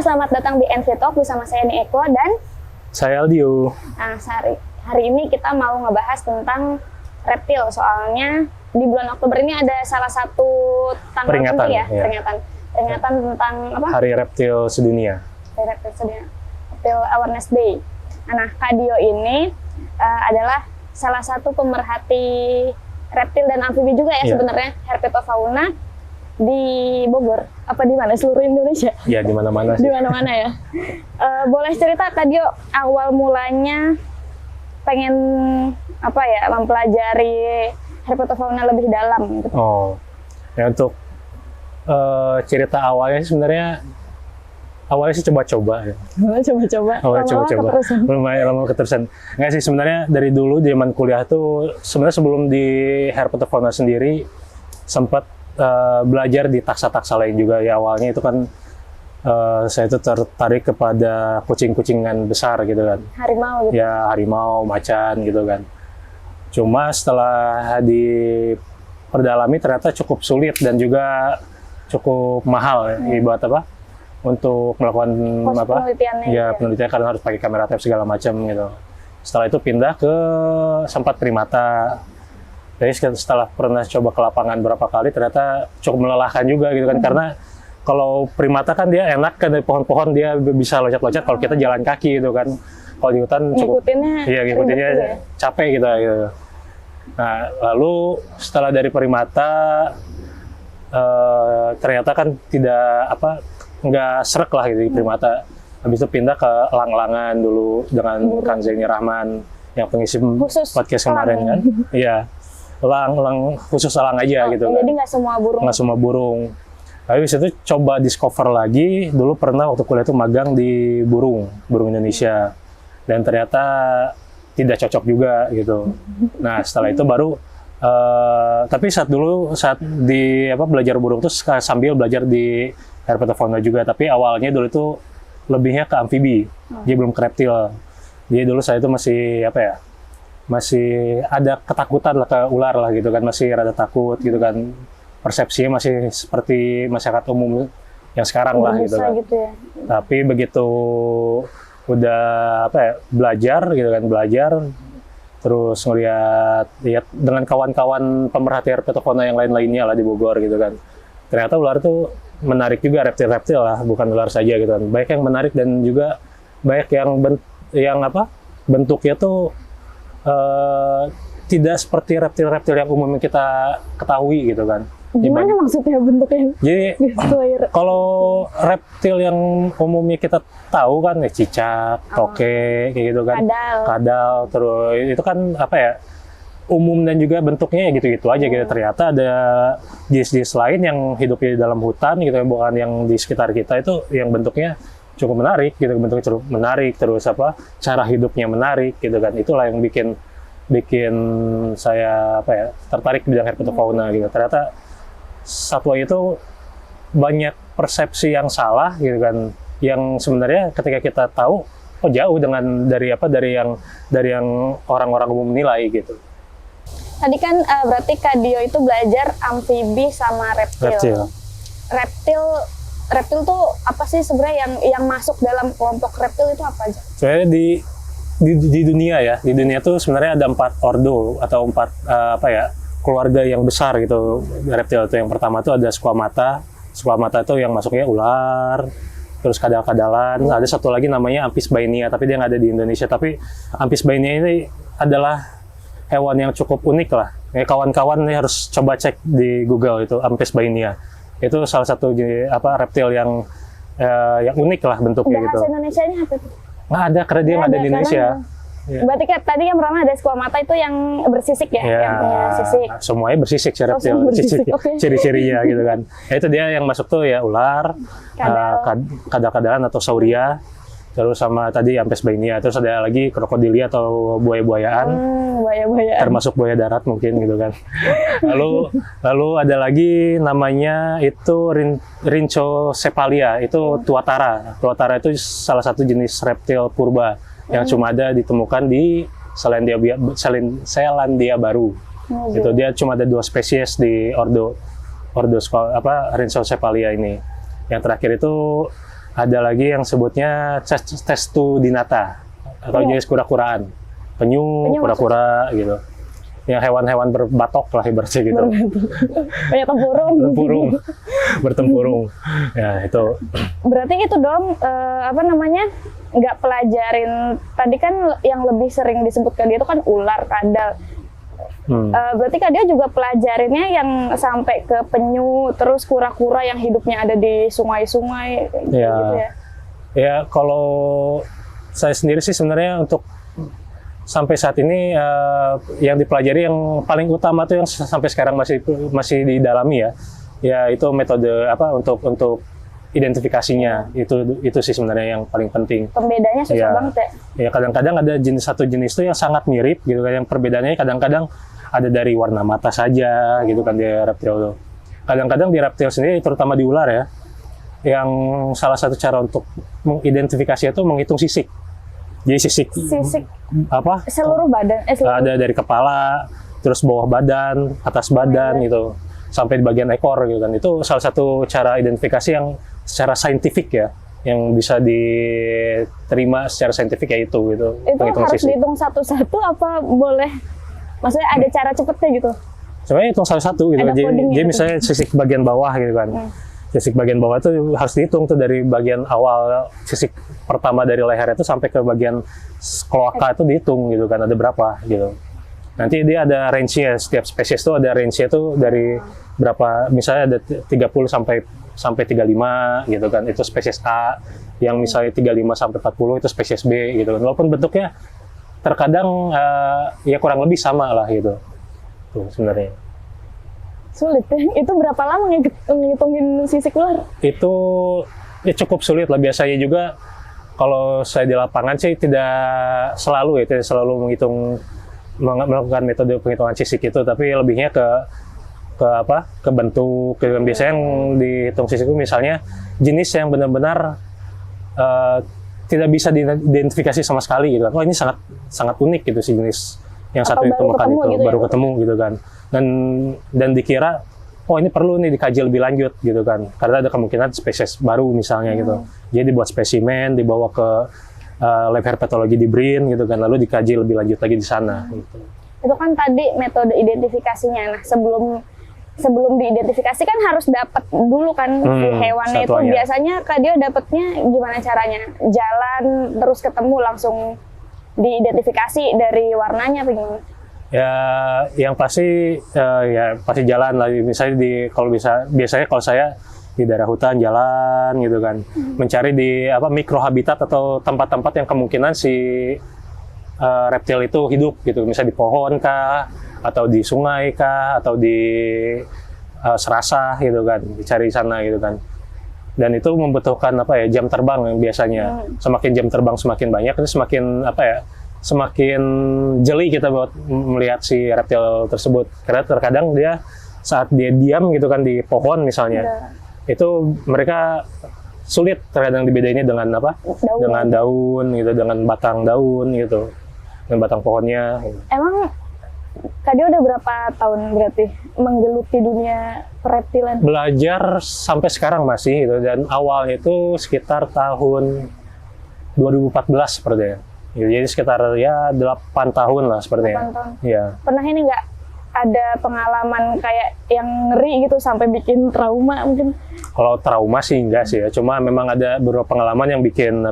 selamat datang di NV Talk bersama saya Eko dan saya Aldio. Nah, hari ini kita mau ngebahas tentang reptil. Soalnya di bulan Oktober ini ada salah satu tanggal Peringatan, penting ya, ya. peringatan tentang apa? Hari Reptil Sedunia. Hari Reptil Sedunia, Reptil Awareness Day. Nah, Kak Dio ini adalah salah satu pemerhati reptil dan amfibi juga ya, sebenarnya herpetofauna di Bogor, apa di mana, seluruh Indonesia? Ya, di mana-mana sih. Di mana-mana ya. Boleh cerita Kak Dio awal mulanya pengen apa ya, mempelajari herpetofauna lebih dalam gitu. Oh, ya untuk cerita awalnya sebenarnya sih coba-coba ya. Coba-coba. Awalnya coba-coba. Lumayan lama keterusan. Nggak sih, sebenarnya dari dulu zaman kuliah tuh sebenarnya sebelum di herpetofauna sendiri sempat belajar di taksa-taksa lain juga ya. Awalnya itu kan saya itu tertarik kepada kucing-kucingan besar gitu kan. Harimau gitu. Ya, harimau, macan gitu kan. Cuma setelah diperdalami ternyata cukup sulit dan juga cukup mahal ya. Ibarat apa? Untuk melakukan penelitian karena harus pakai kamera trap segala macam gitu. Setelah itu pindah ke sempat primata. Jadi setelah pernah coba ke lapangan berapa kali ternyata cukup melelahkan juga gitu kan, karena kalau primata kan dia enak kan, dari pohon-pohon dia bisa loncat-loncat, kalau kita jalan kaki gitu kan. Kalau di hutan cukup ngikutinnya ya. capek gitu. Nah, lalu setelah dari primata ternyata kan nggak srek lah gitu di primata. Habis itu pindah ke elang-elangan dulu dengan Kang Zaini Rahman yang pengisi podcast kemarin kan. Iya. Elang khusus elang aja gitu kan. Jadi nggak semua burung. Nggak semua burung. Habis itu coba discover lagi. Dulu pernah waktu kuliah itu magang di burung Indonesia. Dan ternyata tidak cocok juga gitu. Nah, setelah itu baru tapi saat belajar burung itu sambil belajar di herpetofauna juga, tapi awalnya dulu itu lebihnya ke amfibi. Dia belum ke reptil. Jadi dulu saya itu masih ada ketakutan lah ke ular lah gitu kan, masih rada takut gitu kan. Persepsinya masih seperti masyarakat umum yang sekarang lah gitu kan. Gitu ya. Tapi begitu udah belajar terus lihat dengan kawan-kawan pemerhati herpetofauna yang lainnya lah di Bogor gitu kan. Ternyata ular itu menarik juga, reptil-reptil lah, bukan ular saja gitu kan. Banyak yang menarik dan juga banyak yang bentuknya tuh tidak seperti reptil-reptil yang umumnya kita ketahui gitu kan. Gimana maksudnya bentuknya? Jadi kalau reptil yang umumnya kita tahu kan cicak, toke kayak gitu kan, kadal, terus itu kan umum dan juga bentuknya gitu-gitu aja gitu. Ternyata ada jenis-jenis lain yang hidup di dalam hutan gitu, bukan yang di sekitar kita, itu yang bentuknya cukup menarik gitu, bentuknya cukup menarik, terus cara hidupnya menarik gitu kan. Itulah yang bikin saya tertarik di bidang herpetofauna gitu. Ternyata satwa itu banyak persepsi yang salah gitu kan, yang sebenarnya ketika kita tahu jauh dari yang orang-orang umum nilai gitu. Tadi kan berarti Kak Dio itu belajar amfibi sama reptil. Reptil tuh apa sih sebenarnya yang masuk dalam kelompok reptil itu apa aja? Sebenarnya di dunia tuh sebenarnya ada 4 ordo atau 4 keluarga yang besar gitu reptil itu. Yang pertama tuh ada squamata. Squamata itu yang masuknya ular, terus kadal-kadalan. Ada satu lagi namanya Amphisbaenia, tapi dia nggak ada di Indonesia. Tapi Amphisbaenia ini adalah hewan yang cukup unik lah. Kawan-kawan ini harus coba cek di Google itu Amphisbaenia. Itu salah satu reptil yang unik lah bentuknya gitu. Bahasa Indonesia-nya apa tuh? Nggak ada, karena dia nggak ada di Indonesia. Ya. Berarti kan tadi yang pertama ada squamata itu yang bersisik ya, yang punya sisik. Semuanya bersisik sih reptil, ciri-cirinya gitu kan. Itu dia yang masuk tuh ya ular, kadal-kadalan atau sauria, terus sama tadi Amphisbaenia, terus ada lagi krokodilia atau buaya-buayaan, termasuk buaya darat mungkin gitu kan. Lalu ada lagi namanya itu Rhinchocephalia, itu tuatara. Tuatara itu salah satu jenis reptil purba yang cuma ada ditemukan di Selandia Baru. Itu dia cuma ada 2 spesies di ordo Rhinchocephalia ini. Yang terakhir itu Ada lagi yang sebutnya Testudinata atau jenis kura-kuraan, penyu, kura-kura gitu. Yang hewan-hewan berbatok lah ibaratnya gitu. Banyak tempurung. Bertempurung. Ya itu. Berarti itu dong, apa namanya, nggak pelajarin, tadi kan yang lebih sering disebut ke dia itu kan ular, kadal. Berarti kan dia juga pelajarinnya yang sampai ke penyu, terus kura-kura yang hidupnya ada di sungai-sungai, gitu ya? Ya, kalau saya sendiri sih sebenarnya untuk sampai saat ini yang dipelajari yang paling utama tuh yang sampai sekarang masih didalami ya itu metode apa untuk identifikasinya itu sih sebenarnya yang paling penting. Pembedanya susah banget ya? Ya kadang-kadang ada satu jenis tuh yang sangat mirip gitu kan, yang perbedaannya kadang-kadang ada dari warna mata saja gitu kan di reptil tuh. Kadang-kadang di reptil sendiri terutama di ular ya, yang salah satu cara untuk mengidentifikasi itu menghitung sisik. Jadi sisik apa? Seluruh badan. Ada dari kepala, terus bawah badan, atas badan gitu, sampai di bagian ekor gitu kan. Itu salah satu cara identifikasi yang secara saintifik ya, yang bisa diterima secara saintifik ya itu gitu. Itu harus dihitung satu-satu apa boleh? Maksudnya ada cara cepetnya gitu? Sebenarnya hitung satu-satu gitu. Jadi misalnya sisik bagian bawah gitu kan. Sisik bagian bawah itu harus dihitung tuh dari bagian awal sisik pertama dari leher itu sampai ke bagian kloaka itu dihitung gitu kan, ada berapa gitu. Nanti dia ada range-nya, setiap spesies itu ada range-nya itu dari berapa, misalnya ada 30 sampai 35 gitu kan, itu spesies A. Yang misalnya 35 sampai 40 itu spesies B gitu kan. Walaupun bentuknya terkadang ya kurang lebih sama lah gitu. Tuh sebenarnya. Sulit ya? Itu berapa lama ngitungin sisik ular? Itu ya cukup sulit lah, biasanya juga kalau saya di lapangan sih tidak selalu melakukan metode penghitungan sisik itu, tapi lebihnya ke bentuk. Biasanya yang dihitung sisik itu misalnya jenis yang benar-benar tidak bisa diidentifikasi sama sekali gitu. Oh ini sangat unik gitu si jenis yang satu ditemukan itu gitu baru ketemu gitu kan, dan dikira oh ini perlu nih dikaji lebih lanjut gitu kan, karena ada kemungkinan spesies baru misalnya gitu. Jadi dibuat spesimen, dibawa ke lab herpetologi di BRIN gitu kan, lalu dikaji lebih lanjut lagi di sana gitu. Itu kan tadi metode identifikasinya. Nah sebelum diidentifikasi kan harus dapat dulu kan si hewannya itu. Biasanya Kak Dio dapatnya gimana caranya? Jalan terus ketemu langsung diidentifikasi dari warnanya apa gimana? Ya, yang pasti pasti jalan lah. Misalnya biasanya kalau saya di daerah hutan jalan gitu kan, mencari di mikrohabitat atau tempat-tempat yang kemungkinan si reptil itu hidup gitu. Misalnya di pohon kah, atau di sungai kah, atau di serasah gitu kan, dicari sana gitu kan. Dan itu membutuhkan jam terbang yang biasanya. Semakin jam terbang semakin banyak, itu semakin jeli kita buat melihat si reptil tersebut. Karena terkadang dia saat dia diam gitu kan di pohon misalnya, itu mereka sulit terkadang dibedainnya dengan dengan daun gitu, dengan batang daun gitu, dengan batang pohonnya. Emang Kak Dio udah berapa tahun berarti menggeluti dunia reptilan? Belajar sampai sekarang masih gitu, dan awalnya itu sekitar tahun 2014 sepertinya. Jadi sekitar 8 tahun lah sepertinya. 8 tahun. Iya. Pernah ini nggak ada pengalaman kayak yang ngeri gitu sampai bikin trauma mungkin? Kalau trauma sih enggak sih ya, cuma memang ada beberapa pengalaman yang bikin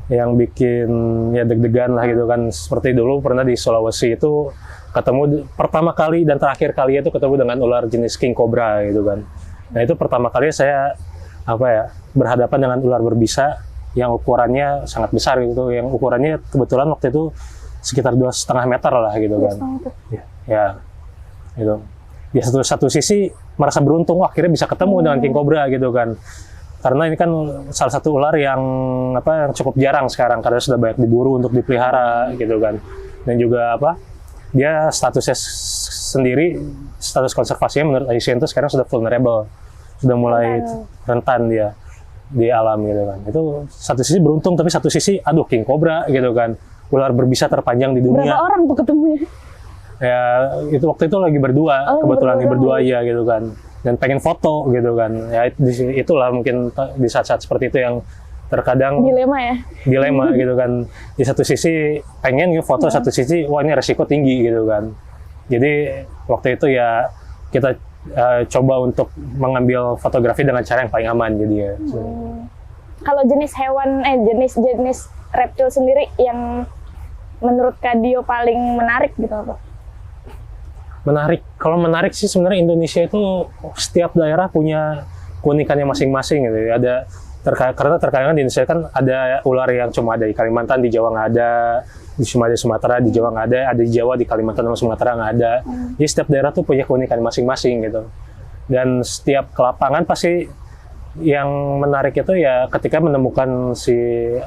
yang bikin deg-degan lah gitu kan. Seperti dulu pernah di Sulawesi itu ketemu pertama kali dan terakhir kali itu ketemu dengan ular jenis king cobra gitu kan. Nah itu pertama kali saya berhadapan dengan ular berbisa yang ukurannya sangat besar gitu, yang ukurannya kebetulan waktu itu sekitar 2,5 meter lah gitu kan. Ya gitu. Di satu sisi merasa beruntung, akhirnya bisa ketemu dengan king cobra gitu kan. Karena ini kan salah satu ular yang yang cukup jarang sekarang karena sudah banyak diburu untuk dipelihara gitu kan. Dan juga dia statusnya sendiri, status konservasinya menurut IUCN itu sekarang sudah vulnerable, sudah mulai rentan dia di alam gitu kan. Itu satu sisi beruntung, tapi satu sisi aduh king cobra gitu kan, ular berbisa terpanjang di dunia. Berapa orang tuh ketemunya? Ya itu waktu itu lagi berdua, Oh, kebetulan lagi berdua. berdua ya gitu kan, dan pengen foto gitu kan. Ya itulah mungkin di saat-saat seperti itu yang terkadang Dilema ya. dilema gitu kan. Di satu sisi pengen foto, satu sisi wah ini resiko tinggi gitu kan. Jadi waktu itu ya kita coba untuk mengambil fotografi dengan cara yang paling aman jadi ya. Kalau jenis hewan, jenis reptil sendiri yang menurut Kak Dio paling menarik gitu apa? Menarik, kalau menarik sih sebenarnya Indonesia itu setiap daerah punya keunikannya masing-masing gitu ya. Karena terkadang di Indonesia kan ada ular yang cuma ada di Kalimantan, di Jawa nggak ada, cuma di Sumatera, di Jawa nggak ada di Jawa, di Kalimantan sama Sumatera nggak ada. Jadi setiap daerah tuh punya keunikan masing-masing gitu. Dan setiap ke lapangan pasti yang menarik itu ya ketika menemukan si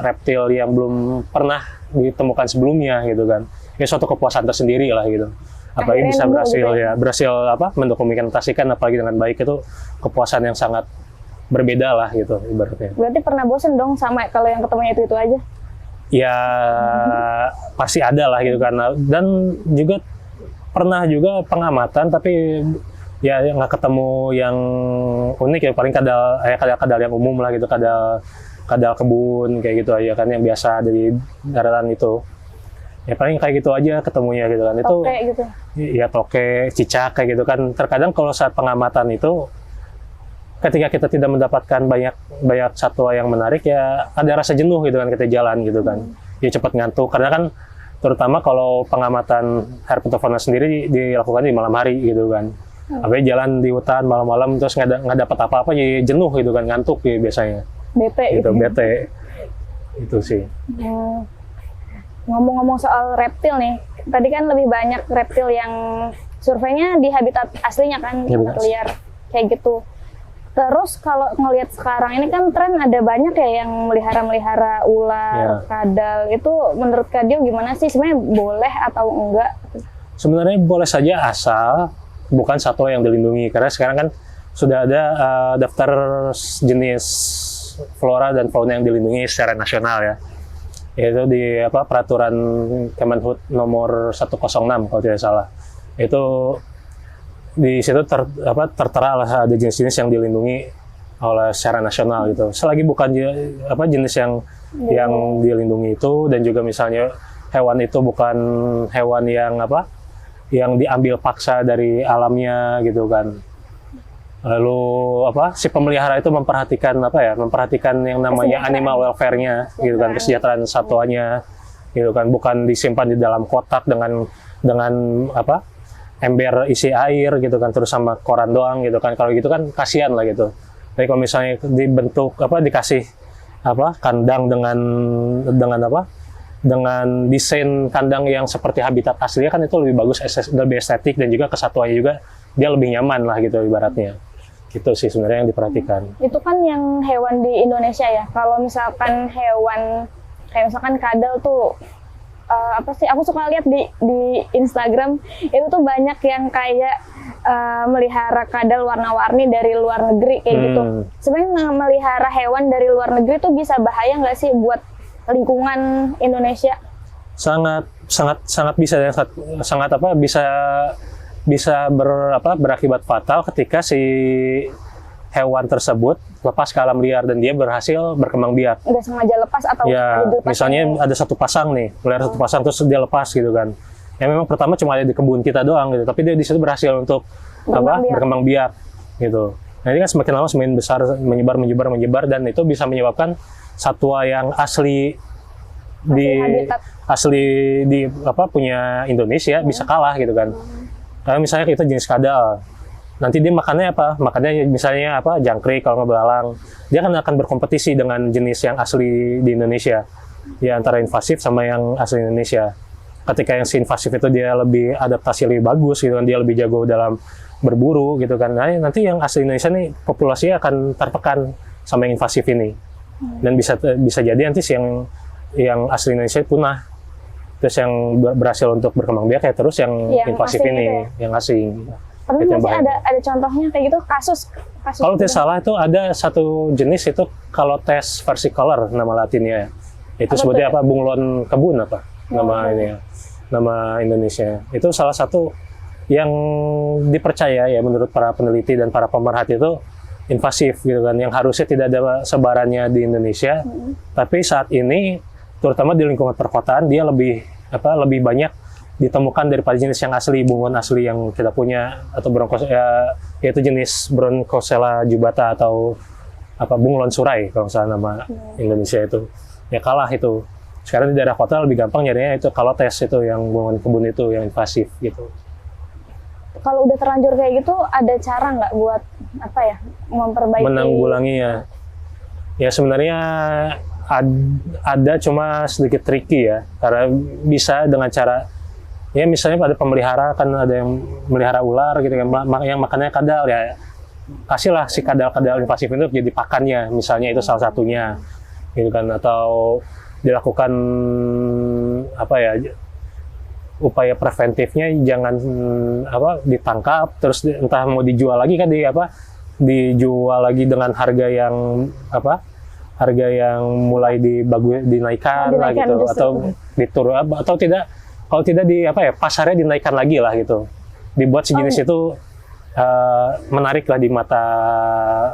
reptil yang belum pernah ditemukan sebelumnya gitu kan. Ya suatu kepuasan tersendiri lah gitu. Apalagi Akhirnya bisa nemu berhasil gitu ya. berhasil mendokumentasikan apalagi dengan baik, itu kepuasan yang sangat berbeda lah gitu ibaratnya. Berarti pernah bosen dong sama kalau yang ketemunya itu aja? Ya pasti ada lah gitu kan. Dan juga pernah juga pengamatan tapi ya nggak ketemu yang unik ya, paling kadal yang umum lah gitu, kadal kebun kayak gitu aja kan yang biasa dari daratan itu. Ya paling kayak gitu aja ketemunya gitu kan. Itu Toke gitu. ya toke, cicak kayak gitu kan. Terkadang kalau saat pengamatan itu ketika kita tidak mendapatkan banyak satwa yang menarik ya ada rasa jenuh gitu kan kita jalan gitu kan. Ya cepat ngantuk karena kan terutama kalau pengamatan herpetofauna sendiri dilakukan di malam hari gitu kan. Apalagi jalan di hutan malam-malam terus nggak dapat apa-apa jadi jenuh gitu kan, ngantuk ya biasanya. Bete Gitu, gitu. bete. Itu sih. Ngomong-ngomong soal reptil nih, tadi kan lebih banyak reptil yang surveinya di habitat aslinya kan, habitat liar kayak gitu. Terus kalau ngelihat sekarang ini kan tren ada banyak ya yang melihara ular, kadal. Itu menurut Kak Dio gimana sih? Sebenarnya boleh atau enggak? Sebenarnya boleh saja asal bukan satwa yang dilindungi, karena sekarang kan sudah ada daftar jenis flora dan fauna yang dilindungi secara nasional ya. Yaitu di peraturan Kemenhub nomor 106 kalau tidak salah. Itu di situ tertera lah ada jenis-jenis yang dilindungi oleh secara nasional gitu. Selagi bukan jenis yang dilindungi itu, dan juga misalnya hewan itu bukan hewan yang diambil paksa dari alamnya gitu kan. Lalu si pemelihara itu memperhatikan yang namanya animal welfare-nya gitu kan, kesejahteraan satwanya gitu kan, bukan disimpan di dalam kotak dengan ember isi air gitu kan, terus sama koran doang gitu kan. Kalau gitu kan kasihan lah gitu. Tapi kalau misalnya dibentuk dikasih kandang dengan desain kandang yang seperti habitat aslinya kan, itu lebih bagus, lebih estetik, dan juga kesatuannya juga dia lebih nyaman lah gitu ibaratnya. Gitu sih sebenarnya yang diperhatikan. Itu kan yang hewan di Indonesia ya. Kalau misalkan hewan kayak misalkan kadal tuh aku suka lihat di Instagram itu tuh banyak yang kayak melihara kadal warna-warni dari luar negeri kayak gitu. Sebenarnya melihara hewan dari luar negeri tuh bisa bahaya nggak sih buat lingkungan Indonesia? Sangat bisa bisa berakibat fatal ketika si hewan tersebut lepas ke alam liar dan dia berhasil berkembang biak. Nggak sengaja lepas atau ya, misalnya ada satu pasang nih, melihara satu pasang terus dia lepas gitu kan. Ya memang pertama cuma ada di kebun kita doang gitu, tapi dia di situ berhasil untuk berkembang biak gitu. Nah ini kan semakin lama semakin besar, menyebar dan itu bisa menyebabkan satwa yang asli punya Indonesia bisa kalah gitu kan. Nah, misalnya kita jenis kadal, nanti dia makannya makannya misalnya jangkrik kalau nggak belalang, dia akan berkompetisi dengan jenis yang asli di Indonesia ya, antara invasif sama yang asli Indonesia. Ketika yang si invasif itu dia lebih adaptasi lebih bagus gitu kan, dia lebih jago dalam berburu gitu kan. Nah, nanti yang asli Indonesia nih populasinya akan tertekan sama yang invasif ini, dan bisa jadi nanti yang asli Indonesia punah, terus yang berhasil untuk berkembang biak ya terus yang invasif ini yang asing. Pernah masih ada contohnya kayak gitu kasus kalau tidak salah itu ada satu jenis itu Calotes versicolor nama latinnya, itu sebutnya bunglon kebun nama ini ya. nama Indonesia. Itu salah satu yang dipercaya ya menurut para peneliti dan para pemerhati itu invasif gitu kan, yang harusnya tidak ada sebarannya di Indonesia. Tapi saat ini terutama di lingkungan perkotaan dia lebih banyak ditemukan daripada jenis yang asli, bunglon asli yang kita punya, atau yaitu jenis Bronchosella jubata atau bunglon surai kalau salah nama Indonesia itu. Ya kalah itu. Sekarang di daerah kota lebih gampang nyarinya itu kalotes, itu yang bunglon kebun itu yang invasif gitu. Kalau udah terlanjur kayak gitu, ada cara nggak buat memperbaiki? Menanggulanginya. Ya sebenarnya ada, cuma sedikit tricky ya, karena bisa dengan cara ya misalnya ada pemelihara, kan ada yang melihara ular gitu kan, yang makannya kadal, ya kasihlah si kadal-kadal invasif itu jadi pakannya, misalnya itu salah satunya gitu kan, atau dilakukan upaya preventifnya, jangan ditangkap terus entah mau dijual lagi kan, dijual lagi dengan harga yang harga yang mulai dinaikkan lah gitu, atau diturun, atau tidak, kalau tidak pasarnya dinaikkan lagi lah gitu, dibuat sejenis itu menarik lah di mata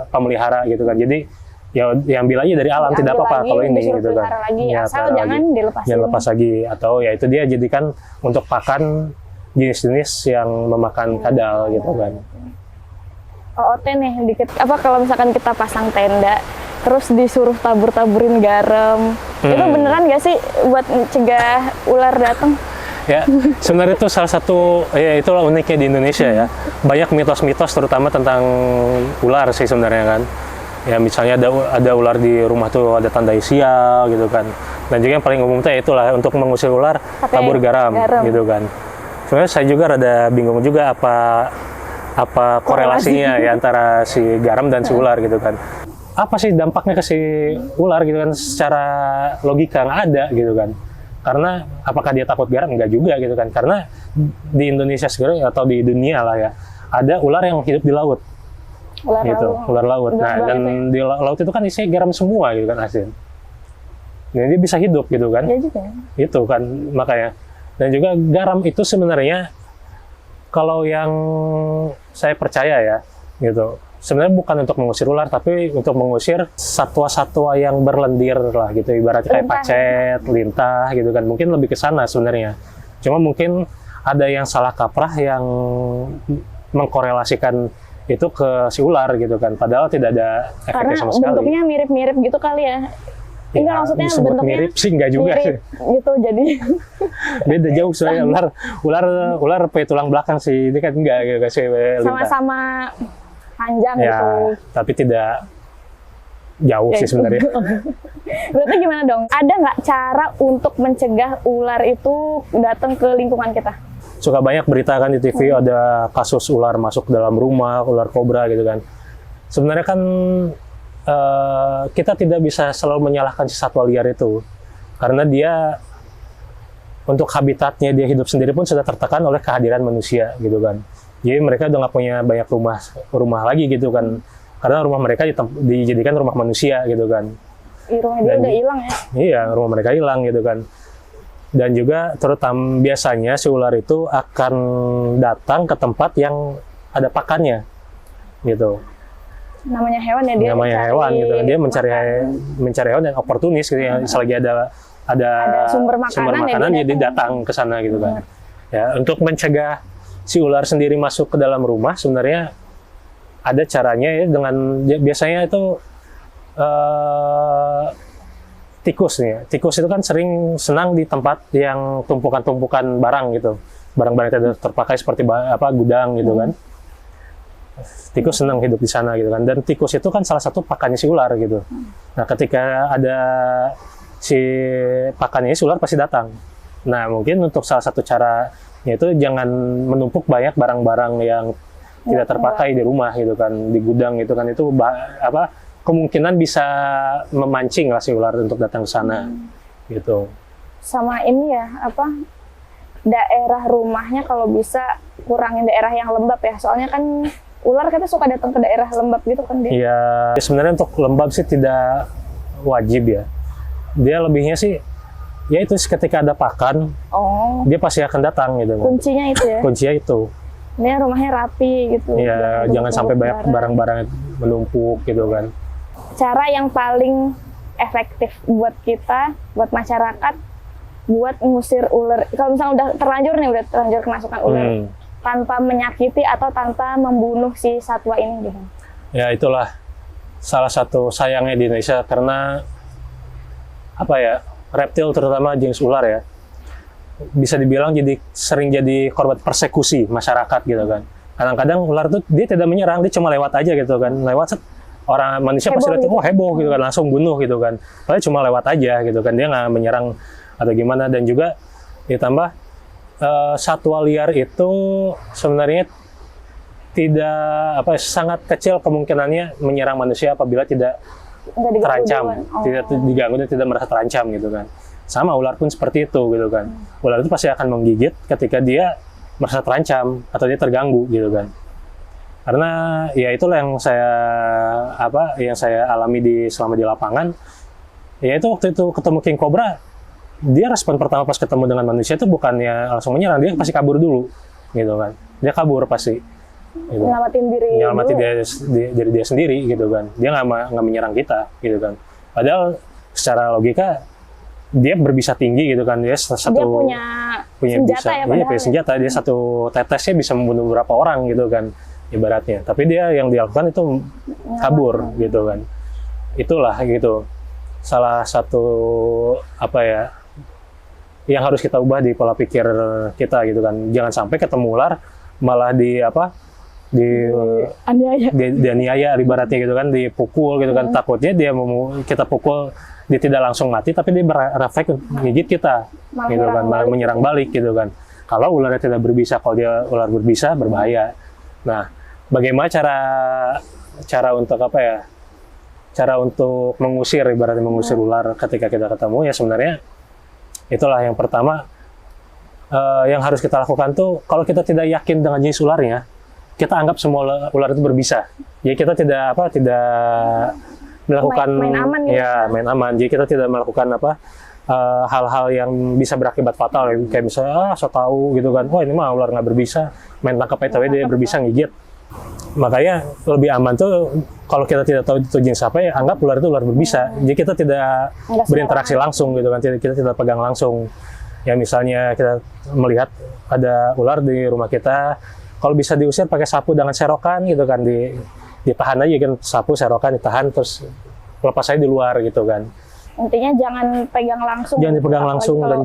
pemelihara gitu kan. Jadi ya diambil aja dari alam, tidak apa-apa kalau ini gitu kan. Ya, asal jangan dilepas lagi, atau ya itu dia jadikan untuk pakan jenis-jenis yang memakan kadal gitu kan. OOT nih dikit, kalau misalkan kita pasang tenda terus disuruh tabur-taburin garam, itu beneran nggak sih buat mencegah ular datang? Ya, sebenarnya itu salah satu, ya itulah uniknya di Indonesia ya. Banyak mitos-mitos terutama tentang ular sih sebenarnya kan. Ya misalnya ada ular di rumah tuh ada tanda sial gitu kan. Dan juga yang paling umum tuh itulah untuk mengusir ular tabur garam gitu kan. Sebenarnya saya juga rada bingung juga apa korelasinya ya antara si garam dan si ular gitu kan. Apa sih dampaknya ke si ular gitu kan, secara logika nggak ada gitu kan. Karena apakah dia takut garam? Enggak juga gitu kan. Karena di Indonesia sekarang atau di dunia lah ya, ada ular yang hidup di laut. Ular laut. Nah, dan di laut itu kan isinya garam semua gitu kan, asin. Jadi dia bisa hidup gitu kan. Ya juga. Itu kan makanya. Dan juga garam itu sebenarnya kalau yang saya percaya ya gitu, sebenarnya bukan untuk mengusir ular, tapi untuk mengusir satwa-satwa yang berlendir lah gitu, ibaratnya kayak pacet, lintah gitu kan, mungkin lebih ke sana sebenarnya. Cuma mungkin ada yang salah kaprah yang mengkorelasikan itu ke si ular gitu kan, padahal tidak ada efeknya sama sekali. Karena bentuknya mirip-mirip gitu kali ya. Enggak, maksudnya bentuknya mirip sih enggak juga sih. Gitu jadi. Beda jauh soalnya ular pakai tulang belakang sih, ini kan enggak gitu kan, sama-sama panjang ya, gitu. Tapi tidak jauh sih sebenarnya. Berarti gimana dong? Ada nggak cara untuk mencegah ular itu datang ke lingkungan kita? Suka banyak berita kan di TV ada kasus ular masuk ke dalam rumah, ular kobra gitu kan. Sebenarnya kan kita tidak bisa selalu menyalahkan si satwa liar itu, karena dia untuk habitatnya dia hidup sendiri pun sudah tertekan oleh kehadiran manusia gitu kan. Jadi mereka udah nggak punya banyak rumah lagi gitu kan, karena rumah mereka dijadikan rumah manusia gitu kan. Rumah dia udah hilang ya? Iya, rumah mereka hilang gitu kan. Dan juga terutama biasanya si ular itu akan datang ke tempat yang ada pakannya gitu. Namanya hewan ya, dia namanya hewan gitu kan, dia mencari hewan yang oportunis gitu ya, selagi ada sumber makanan ya, dia datang ke sana gitu kan. Ya, untuk mencegah si ular sendiri masuk ke dalam rumah sebenarnya ada caranya ya, dengan biasanya itu tikus nih. Tikus itu kan senang di tempat yang tumpukan-tumpukan barang gitu. Barang-barang yang tidak terpakai seperti gudang gitu kan. Tikus senang hidup di sana gitu kan. Dan tikus itu kan salah satu pakannya si ular gitu. Nah, ketika ada si pakannya si ular pasti datang. Nah, mungkin untuk salah satu cara yaitu jangan menumpuk banyak barang-barang yang tidak terpakai di rumah gitu kan, di gudang gitu kan. Itu kemungkinan bisa memancing lah si ular untuk datang ke sana gitu. Sama ini ya, daerah rumahnya kalau bisa kurangin daerah yang lembab ya, soalnya kan ular kita suka datang ke daerah lembab gitu kan dia. Iya, sebenarnya untuk lembab sih tidak wajib ya. Dia lebihnya sih Ya itu ketika ada pakan, Oh, dia pasti akan datang gitu kan. kuncinya itu ya. Kuncinya itu. Ini rumahnya rapi gitu. Ya, jangan sampai banyak barang-barang menumpuk gitu kan. Cara yang paling efektif buat kita, buat masyarakat, buat ngusir ular. Kalau misalnya udah terlanjur kemasukan ular, tanpa menyakiti atau tanpa membunuh si satwa ini gitu. Ya itulah salah satu sayangnya di Indonesia, karena apa ya, reptil terutama jenis ular ya, bisa dibilang sering jadi korban persekusi masyarakat gitu kan. Kadang-kadang ular tuh dia tidak menyerang, dia cuma lewat aja gitu kan. Lewat orang manusia pasti lihat, oh heboh gitu kan, langsung bunuh gitu kan. Padahal cuma lewat aja gitu kan, dia nggak menyerang atau gimana. Dan juga ditambah satwa liar itu sebenarnya tidak sangat kecil kemungkinannya menyerang manusia apabila tidak terancam, tidak diganggu dan tidak merasa terancam gitu kan. Sama ular pun seperti itu gitu kan. Ular itu pasti akan menggigit ketika dia merasa terancam atau dia terganggu gitu kan. Karena ya itulah yang saya alami selama di lapangan. Ya itu waktu itu ketemu king cobra, dia respon pertama pas ketemu dengan manusia itu bukannya langsung menyerang, dia pasti kabur dulu gitu kan. Dia kabur pasti. Gitu. Nyelamatin diri dia sendiri gitu kan. Dia nggak menyerang kita gitu kan. Padahal secara logika dia berbisa tinggi gitu kan. Dia punya senjata bisa, ya, punya senjata. Dia satu tetesnya bisa membunuh beberapa orang gitu kan ibaratnya. Tapi dia yang dilakukan itu kabur gitu kan. Itulah gitu. Salah satu yang harus kita ubah di pola pikir kita gitu kan. Jangan sampai ketemu ular malah dianiaya ibaratnya gitu kan, dipukul gitu kan. Takutnya kita pukul, dia tidak langsung mati tapi dia berefek gigit kita gitu kan, malah menyerang balik gitu kan. Kalau ularnya tidak berbisa, kalau dia ular berbisa berbahaya. Nah, bagaimana cara untuk cara untuk mengusir ular ketika kita ketemu? Ya sebenarnya itulah yang pertama yang harus kita lakukan tuh, kalau kita tidak yakin dengan jenis ularnya, kita anggap semua ular itu berbisa. Jadi kita tidak melakukan main aman. Jadi kita tidak melakukan hal-hal yang bisa berakibat fatal, kayak misalnya so tahu gitu kan, ini mah ular nggak berbisa, main tangkap aja dia berbisa ngigit. Makanya lebih aman tuh kalau kita tidak tahu itu jenis apa, ya anggap ular itu ular berbisa. Jadi kita tidak berinteraksi langsung gitu kan, kita tidak pegang langsung. Ya misalnya kita melihat ada ular di rumah kita, kalau bisa diusir pakai sapu dengan serokan gitu kan, ditahan aja kan, sapu serokan ditahan, terus lepas aja di luar gitu kan. Intinya jangan pegang langsung. Jangan dipegang langsung dan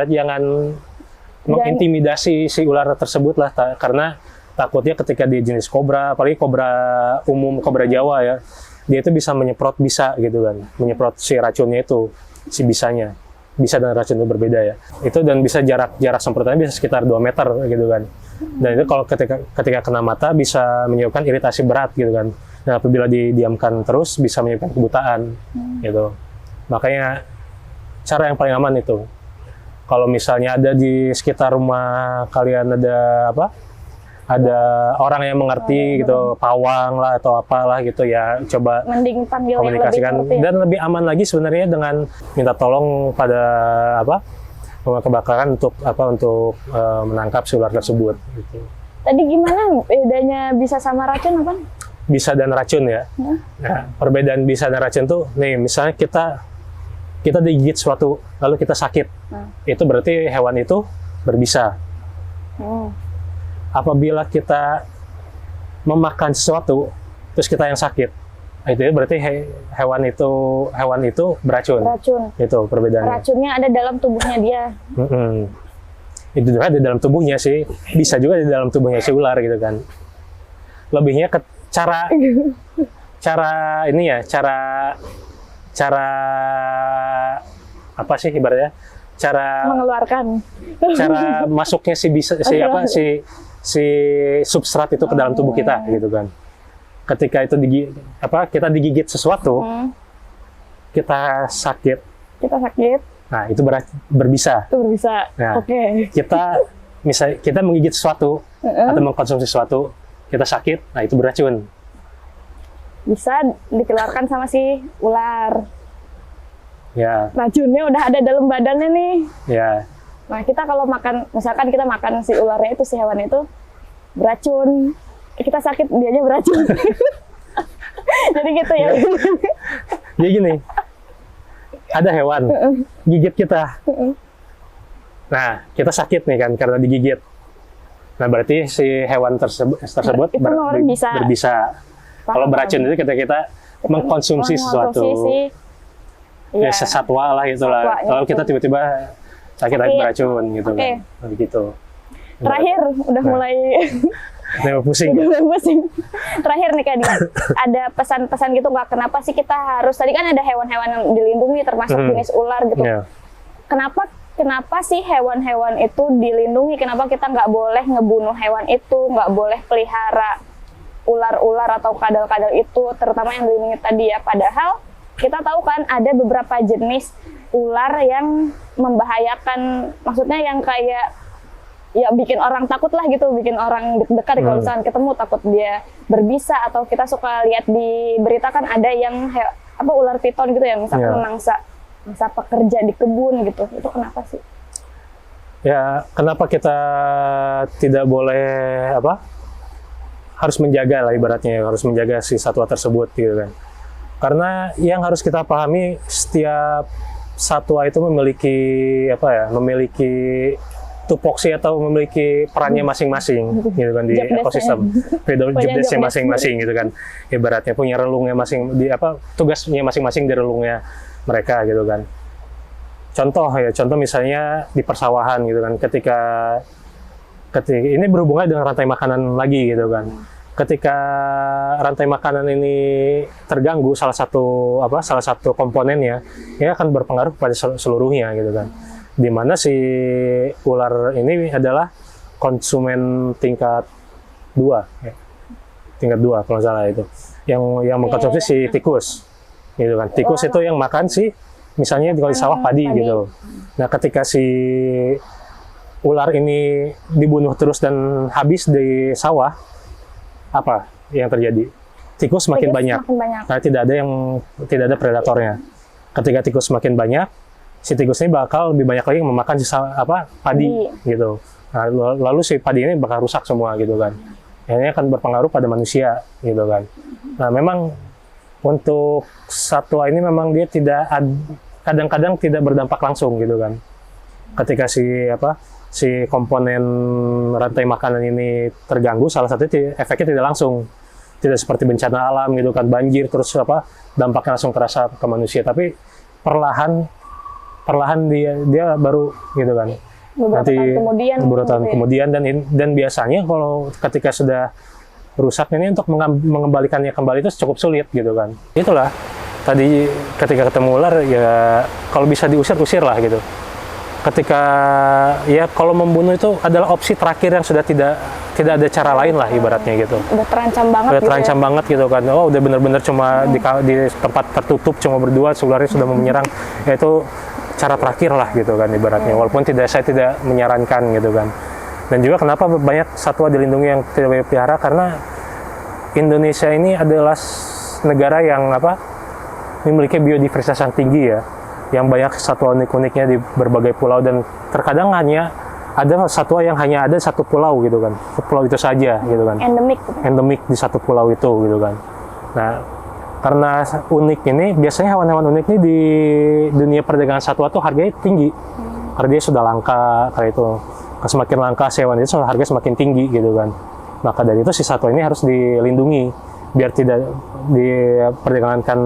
jangan mengintimidasi si ular tersebut lah, karena takutnya ketika dia jenis kobra, apalagi kobra umum, kobra Jawa ya, dia itu bisa menyemprot bisa gitu kan, menyemprot si racunnya itu, si bisanya. Bisa dan racun itu berbeda ya. Itu dan bisa jarak semprotannya bisa sekitar 2 meter gitu kan. Dan itu kalau ketika kena mata bisa menyebabkan iritasi berat gitu kan. Dan apabila didiamkan terus bisa menyebabkan kebutaan gitu. Makanya cara yang paling aman itu, kalau misalnya ada di sekitar rumah kalian ada orang yang mengerti gitu, pawang lah atau apalah gitu ya, coba mending panggil komunikasikan yang lebih dan lebih aman lagi sebenarnya dengan minta tolong pada pemadam kebakaran untuk menangkap si ular tersebut gitu. Tadi gimana bedanya bisa sama racun apa? Bisa dan racun ya. Nah, perbedaan bisa dan racun tuh nih, misalnya kita digigit sesuatu lalu kita sakit. Itu berarti hewan itu berbisa. Apabila kita memakan sesuatu terus kita yang sakit, itu berarti hewan itu beracun. Itu perbedaannya. Racunnya ada dalam tubuhnya dia. Itu juga ada dalam tubuhnya sih, bisa juga di dalam tubuhnya si ular gitu kan. Lebihnya ke cara apa sih ibaratnya? Cara mengeluarkan. Cara masuknya si substrat itu ke dalam tubuh kita gitu kan. Ketika itu kita digigit sesuatu, kita sakit. Nah, itu berbisa. Nah, kita menggigit sesuatu atau mengkonsumsi sesuatu, kita sakit, nah itu beracun. Bisa dikeluarkan sama si ular. Ya, racunnya udah ada dalam badannya nih. ya, Nah, kita kalau makan, misalkan kita makan si ularnya itu, si hewan itu beracun, kita sakit, dianya beracun. Jadi gitu ya. jadi gini, ada hewan gigit kita. Nah, kita sakit nih kan karena digigit. Nah, berarti si hewan tersebut Itu berbisa. berbisa. Kalau Paham. beracun itu ketika kita mengkonsumsi sesuatu, ya satwa lah itulah. Satwanya Kalau itu. kita tiba-tiba sakit hati beracun gitu Oke. kan, begitu. Terakhir, udah Nah. mulai Nah, pusing. udah pusing. Terakhir nih Kak Dia, ada pesan-pesan gitu nggak? Kenapa sih kita harus, tadi kan ada hewan-hewan yang dilindungi termasuk jenis ular gitu. Ya. Kenapa sih hewan-hewan itu dilindungi? Kenapa kita nggak boleh ngebunuh hewan itu, nggak boleh pelihara ular-ular atau kadal-kadal itu, terutama yang dilindungi tadi ya? Padahal kita tahu kan ada beberapa jenis ular yang membahayakan, maksudnya yang kayak ya bikin orang takut lah gitu, bikin orang deg-degan kalau misalkan ketemu, takut dia berbisa. Atau kita suka lihat di berita kan ada yang ular piton gitu ya, misalkan mangsa pekerja di kebun gitu. Itu kenapa sih? Ya, kenapa kita tidak boleh harus menjaga lah ibaratnya, harus menjaga si satwa tersebut gitu kan. Karena yang harus kita pahami, setiap satwa itu memiliki tupoksi atau memiliki perannya masing-masing gitu kan di ekosistem, jobdesknya masing-masing gitu kan, ibaratnya punya relungnya tugasnya masing-masing di relungnya mereka gitu kan. Contoh misalnya di persawahan gitu kan, ketika ini berhubungan dengan rantai makanan lagi gitu kan. Ketika rantai makanan ini terganggu, salah satu komponennya, ya akan berpengaruh pada seluruhnya gitu kan. Di mana si ular ini adalah konsumen tingkat 2 ya. Tingkat 2 kalau salah itu. Yang mengkonsumsi si tikus. Gitu kan. Tikus itu yang makan si misalnya kalau di sawah padi gitu. Nah, ketika si ular ini dibunuh terus dan habis di sawah, apa yang terjadi? Tikus makin banyak. Nah, tidak ada predatornya. Ketika tikus makin banyak, si tikus ini bakal lebih banyak lagi memakan padi gitu. Nah, lalu si padi ini bakal rusak semua gitu kan. Ini akan berpengaruh pada manusia gitu kan. Nah, memang untuk satwa ini memang dia kadang-kadang tidak berdampak langsung gitu kan. Ketika si komponen rantai makanan ini terganggu, salah satunya efeknya tidak langsung. Tidak seperti bencana alam gitu kan, banjir terus dampaknya langsung terasa ke manusia, tapi perlahan dia baru gitu kan. Beberapa tahun kemudian dan biasanya kalau ketika sudah rusak ini untuk mengembalikannya kembali itu cukup sulit gitu kan. Itulah tadi ketika ketemu ular ya kalau bisa diusir lah gitu. Ketika ya kalau membunuh itu adalah opsi terakhir yang sudah tidak ada cara lain lah ibaratnya gitu. Udah terancam banget. Udah terancam banget gitu kan. Oh, udah benar-benar cuma di tempat tertutup cuma berdua, ularnya sudah mau menyerang. Ya itu cara terakhir lah gitu kan ibaratnya. Walaupun saya tidak menyarankan gitu kan. Dan juga kenapa banyak satwa dilindungi yang tidak boleh pelihara, karena Indonesia ini adalah negara yang memiliki biodiversitas yang tinggi ya. Yang banyak satwa unik-uniknya di berbagai pulau, dan terkadang hanya ada satwa yang hanya ada satu pulau gitu kan. Pulau itu saja gitu kan. Endemik di satu pulau itu gitu kan. Nah, karena unik ini, biasanya hewan-hewan unik ini di dunia perdagangan satwa tuh harganya tinggi. Harganya sudah langka, karena itu semakin langka hewan itu harganya semakin tinggi gitu kan. Maka dari itu si satwa ini harus dilindungi biar tidak diperdagangkan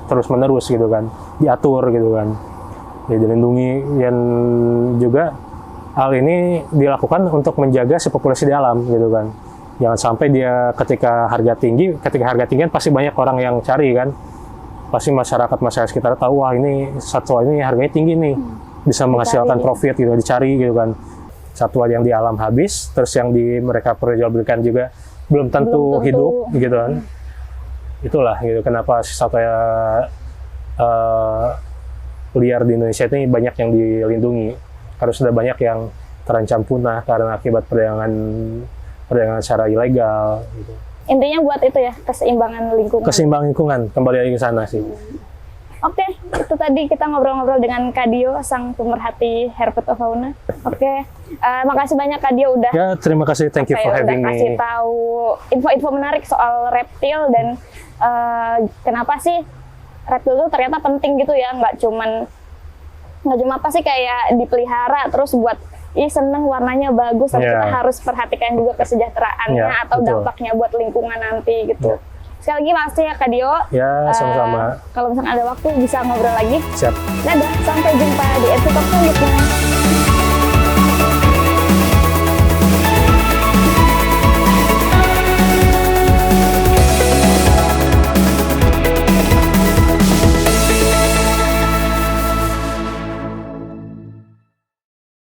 terus-menerus gitu kan, diatur gitu kan, ya dilindungi. Dan juga hal ini dilakukan untuk menjaga si populasi di alam gitu kan. Jangan sampai dia ketika harga tinggi kan pasti banyak orang yang cari kan, pasti masyarakat sekitar tahu, wah ini satwa ini harganya tinggi nih, bisa menghasilkan profit gitu, dicari gitu kan. Satwa yang di alam habis, terus yang mereka perjualbelikan juga belum tentu hidup gitu kan. Itulah gitu kenapa satwa liar di Indonesia ini banyak yang dilindungi, karena sudah banyak yang terancam punah karena akibat perdagangan secara ilegal gitu. Intinya buat itu ya, keseimbangan lingkungan. Keseimbangan lingkungan, kembali lagi ke sana sih. Oke, itu tadi kita ngobrol-ngobrol dengan Kak Dio, sang pemerhati herpetofauna. Oke, makasih banyak Kak Dio udah Ya, terima kasih. Thank you for having udah kasih me. tahu info-info menarik soal reptil dan kenapa sih reptil itu ternyata penting gitu ya, nggak cuma apa sih kayak dipelihara terus buat seneng warnanya bagus, tapi kita harus perhatikan juga kesejahteraannya atau betul. dampaknya buat lingkungan nanti gitu. Sekali lagi makasih ya Kak Dio. Ya, sama-sama. Kalau misalnya ada waktu bisa ngobrol lagi. Siap. Dadah, sampai jumpa di episode selanjutnya.